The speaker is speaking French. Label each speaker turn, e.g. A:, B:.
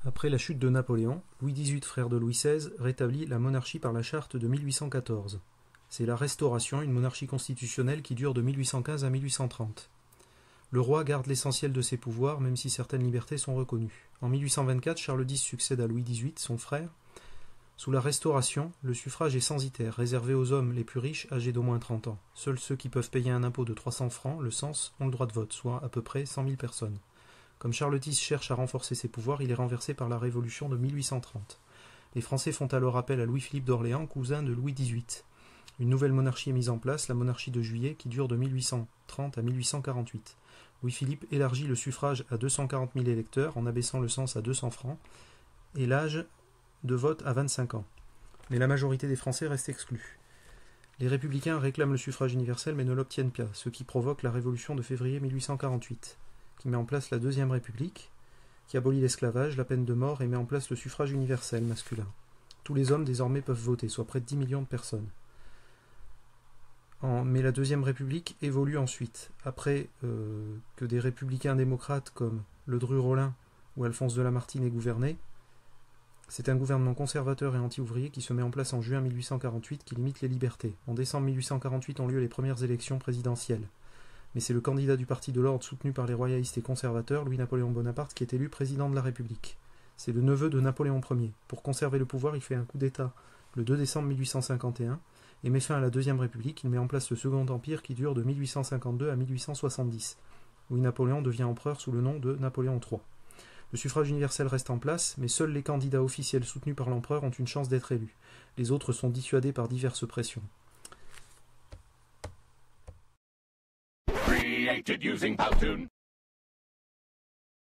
A: Après la chute de Napoléon, Louis XVIII, frère de Louis XVI, rétablit la monarchie par la charte de 1814. C'est la Restauration, une monarchie constitutionnelle qui dure de 1815 à 1830. Le roi garde l'essentiel de ses pouvoirs, même si certaines libertés sont reconnues. En 1824, Charles X succède à Louis XVIII, son frère. Sous la Restauration, le suffrage est censitaire, réservé aux hommes les plus riches âgés d'au moins 30 ans. Seuls ceux qui peuvent payer un impôt de 300 francs, le cens, ont le droit de vote, soit à peu près 100 000 personnes. Comme Charles X cherche à renforcer ses pouvoirs, il est renversé par la Révolution de 1830. Les Français font alors appel à Louis-Philippe d'Orléans, cousin de Louis XVIII. Une nouvelle monarchie est mise en place, la monarchie de Juillet, qui dure de 1830 à 1848. Louis-Philippe élargit le suffrage à 240 000 électeurs en abaissant le cens à 200 francs et l'âge de vote à 25 ans. Mais la majorité des Français reste exclue. Les républicains réclament le suffrage universel mais ne l'obtiennent pas, ce qui provoque la Révolution de février 1848, qui met en place la Deuxième République, qui abolit l'esclavage, la peine de mort et met en place le suffrage universel masculin. Tous les hommes désormais peuvent voter, soit près de 10 millions de personnes. Mais la Deuxième République évolue ensuite. Après que des républicains démocrates comme Ledru-Rollin ou Alphonse de Lamartine aient gouverné, c'est un gouvernement conservateur et anti-ouvrier qui se met en place en juin 1848 qui limite les libertés. En décembre 1848 ont lieu les premières élections présidentielles. Mais c'est le candidat du Parti de l'Ordre soutenu par les royalistes et conservateurs, Louis-Napoléon Bonaparte, qui est élu président de la République. C'est le neveu de Napoléon Ier. Pour conserver le pouvoir, il fait un coup d'État le 2 décembre 1851 et met fin à la Deuxième République. Il met en place le Second Empire qui dure de 1852 à 1870. Louis-Napoléon devient empereur sous le nom de Napoléon III. Le suffrage universel reste en place, mais seuls les candidats officiels soutenus par l'empereur ont une chance d'être élus. Les autres sont dissuadés par diverses pressions.
B: Created using Powtoon.